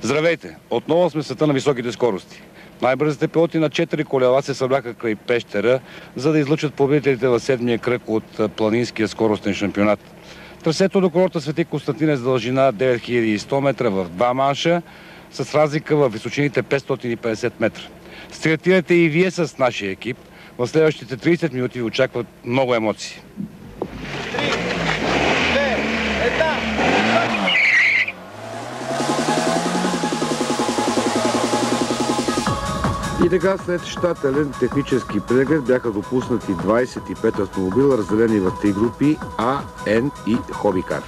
Здравейте! Отново сме в света на високите скорости. Най-бързите пилоти на 4 колела се събраха край Пещера, за да излъчат победителите в седмия кръг от планинския скоростен шампионат. Трасето до курорта Свети Константин е с дължина 9100 метра в два манша, с разлика в височините 550 метра. Стартирайте и вие с нашия екип. В следващите 30 минути ви очакват много емоции. И така, след щателен технически преглед бяха допуснати 25 автомобила, разделени в 3 групи А, Н и Хобикар.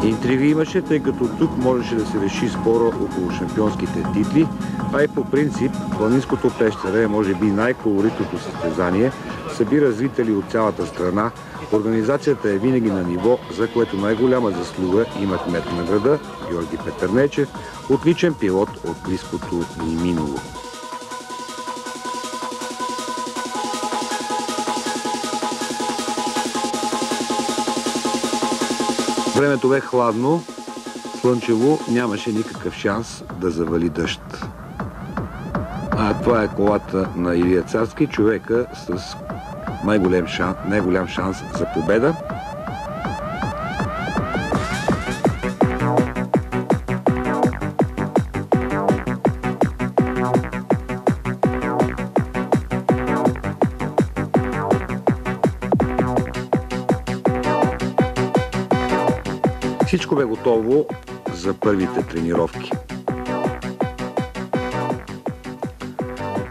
Интриги имаше, тъй като тук можеше да се реши спора около шампионските титли, а и по принцип планинското Пещера е може би най-колоритното състезание, събира зрители от цялата страна. Организацията е винаги на ниво, за което най-голяма заслуга има кмет на града Георги Петърнечев, отличен пилот от близкото ни минало. Времето бе хладно, слънчево, нямаше никакъв шанс да завали дъжд. Това е колата на Илия Царски, човека с най-голям шанс за победа. Всичко бе готово за първите тренировки.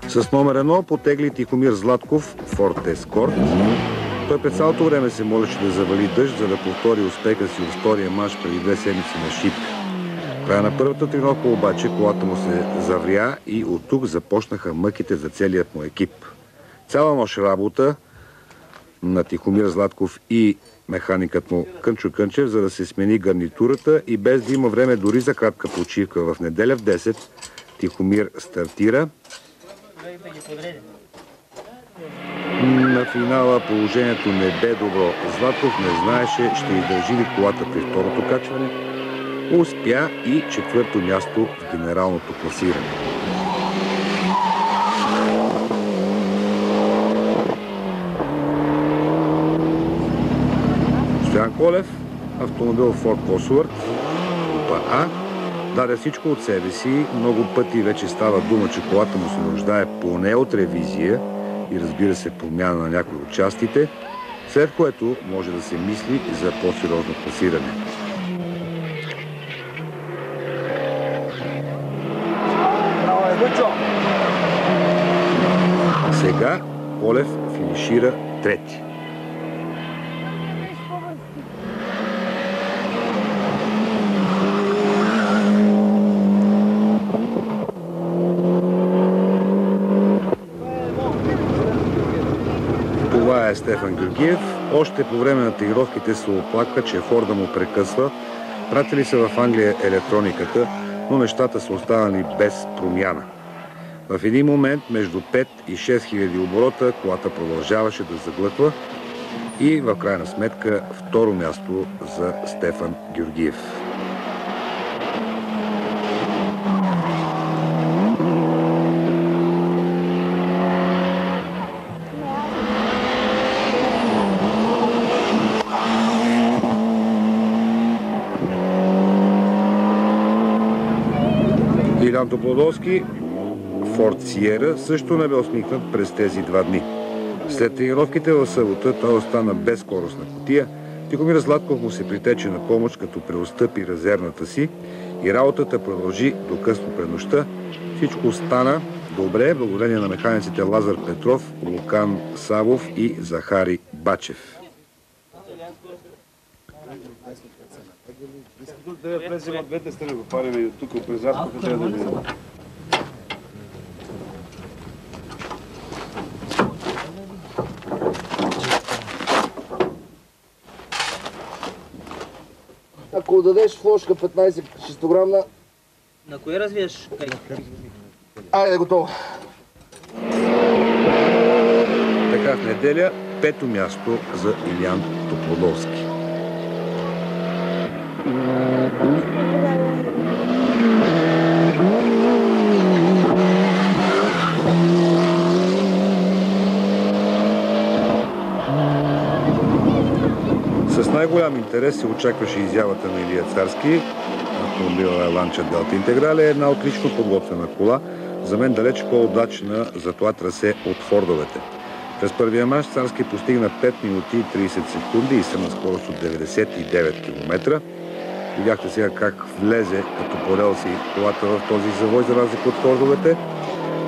С номер 1 потегли Тихомир Златков Форд Ескорт. Той през цялото време се молеше да завали дъжд, за да повтори успеха си от втория мач преди 2 седмици на Шипка. В края на първата тренировка обаче колата му се завря и от тук започнаха мъките за целият му екип. Цяла нощ работа на Тихомир Златков и механикът му Кънчо Кънчев, за да се смени гарнитурата и без да има време дори за кратка почивка. В неделя в 10 Тихомир стартира. На финала положението не бе добро. Златков не знаеше ще издържи ли колата при второто качване. Успя и 4-то място в генералното класиране. Стоян Колев, автомобил Ford Cosworth, група А, даде всичко от себе си. Много пъти вече става дума, че колата му се нуждае поне от ревизия и разбира се промяна на някои от частите, след което може да се мисли за по-сериозно класиране. Сега Колев финишира трети. Това е Стефан Георгиев. Още по време на тренировките се оплаква, че Форда му прекъсва. Пратили са в Англия електрониката, но нещата са останали без промяна. В един момент между 5 и 6 хиляди оборота колата продължаваше да заглътва и в крайна сметка второ място за Стефан Георгиев. Илян Топлодолски, Форд Сиера, също не бе усмихнат през тези 2 дни. След тренировките в събота той остана без скоростна кутия. Тихомир Златков му се притече на помощ, като преотстъпи резервната си и работата продължи до късно през нощта. Всичко стана добре, благодарение на механиците Лазар Петров, Лукан Савов и Захари Бачев. Да влезем от двете страни, го парим тук през задката, трябва да видим. Ако дадеш флошка 15 6-грамна... На кое развиеш? Айде, готово. Така в неделя 5-то място за Илян Топлодолски. С най-голям интерес се очакваше изявата на Илия Царски. Автомобила Ланча Делта Интеграле е една отлично подготвена кола, за мен далеч по-удачна за това трасе от Фордовете. През първия мач Царски постигна 5 минути и 30 секунди и са на скорост от 99 км. Видяхте сега как влезе като по релси колата в този завой, за разлика от Фордовете.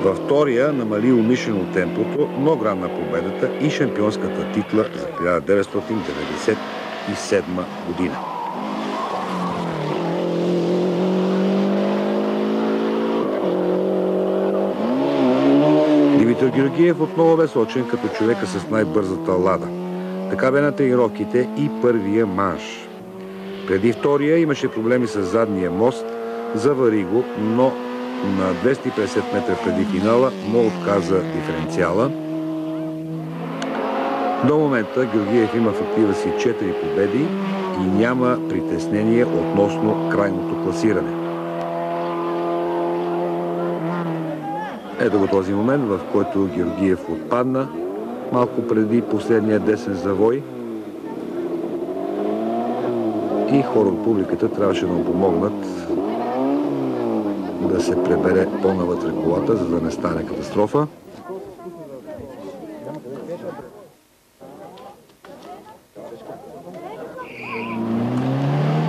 Във втория намали умишлено темпото, но грабна победата и шампионската титла за 1997 година. Димитър Георгиев отново бе сочен като човека с най-бързата лада. Така бе на тренировките и първия манш. Преди втория имаше проблеми с задния мост, завари го, но на 250 метра преди финала му отказа диференциала. До момента Георгиев има в актива си 4 победи и няма притеснение относно крайното класиране. Ето го този момент, в който Георгиев отпадна малко преди последния десен завой и хора от публиката трябваше да му помогнат да се пребере по-навътре колата, за да не стане катастрофа.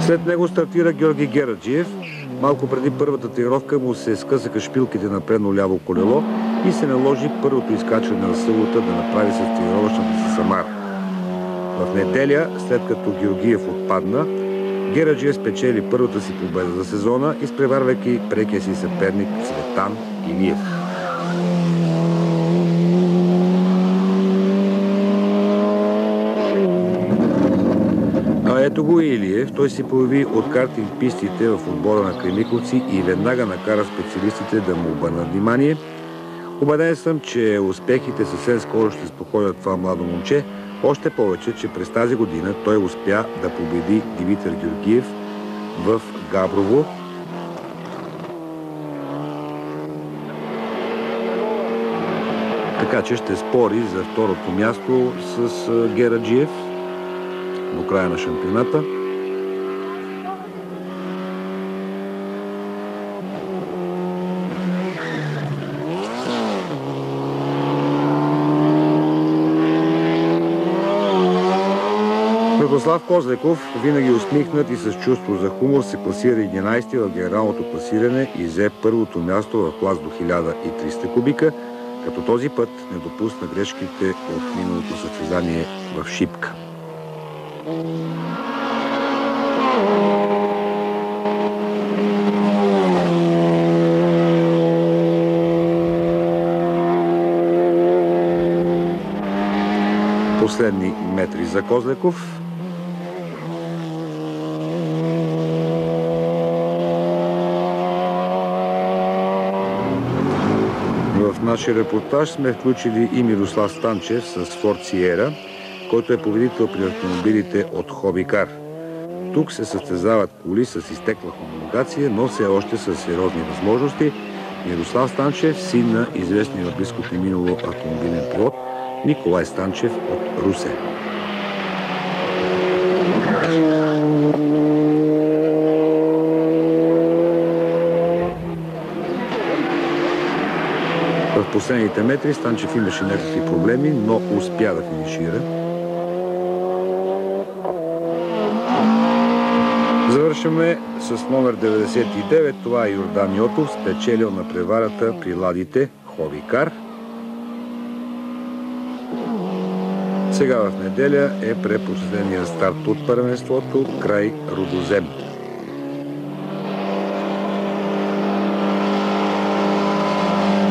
След него стартира Георги Гераджиев. Малко преди първата тренировка му се скъсаха шпилките на предно ляво колело и се наложи първото изкачване на събота да направи с тренировъчната си Самара. В неделя, след като Георгиев отпадна, Гераджиев спечели първата си победа за сезона, изпреварвайки прекия си съперник Цветан Илиев. Ето го Илиев. Той се появи от картинг пистите в отбора на Кремиковци и веднага накара специалистите да му обърнат внимание. Убеден съм, че успехите съвсем скоро ще спокоят това младо момче, още повече, че през тази година той успя да победи Димитър Георгиев в Габрово. Така че ще спори за второто място с Гераджиев до края на шампионата. Радослав Козлеков, винаги усмихнат и с чувство за хумор, се класира 11-ти в генералното класиране и взе първото място в клас до 1300 кубика, като този път не допусна грешките от миналото състезание в Шипка. Последни метри за Козлеков. В нашия репортаж сме включили и Мирослав Станчев с Форд Сиера, който е победител при автомобилите от Хобикар. Тук се състезават коли с изтекла хомологация, но все още с сериозни възможности. Мирослав Станчев, син на известния в близкото минало автомобилен пилот Николай Станчев от Русе. В последните метри Станчев имаше някакви проблеми, но успя да финишира. Завършваме с номер 99. Това е Йордан Йотов, спечелил на преварата при ладите Хобикар. Сега в неделя е предпоследния старт от първенството край Рудозем.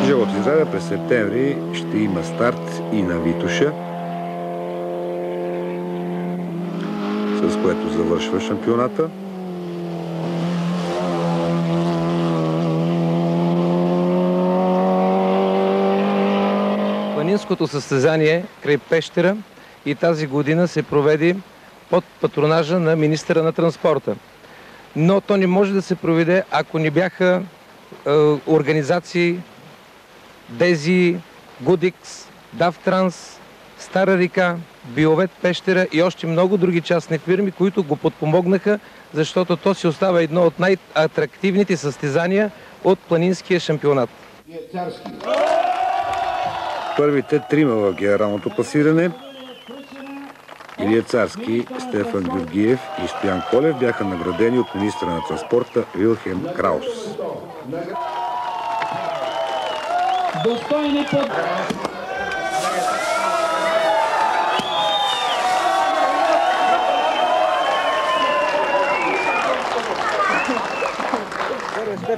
Живот и здраве, през септември ще има старт и на Витоша, с което завършва шампионата. Планинското състезание край Пещера и тази година се проведе под патронажа на министъра на транспорта. Но то не може да се проведе, ако не бяха организации Дези, Гудикс, Давтранс, Стара река, Биовет Пещера и още много други частни фирми, които го подпомогнаха, защото то си остава едно от най-атрактивните състезания от планинския шампионат. Първите трима в генералното класиране Илия Царски, Стефан Георгиев и Стоян Колев бяха наградени от министра на транспорта Вилхелм Краус.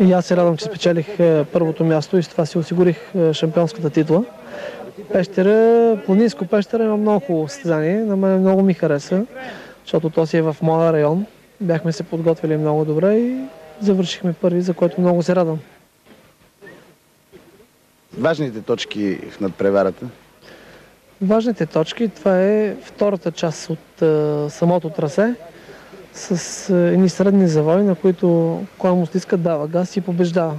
И аз се радвам, че спечелих първото място и с това си осигурих шампионската титла. Пещера, планинско Пещера има много хубаво състезание. На мен много ми хареса, защото то си е в моя район. Бяхме се подготвили много добре и завършихме първи, за което много се радвам. Важните точки в надпреварата? Важните точки, това е втората част от самото трасе, с едни средни завои, на които кой му стиска дава газ и побеждава.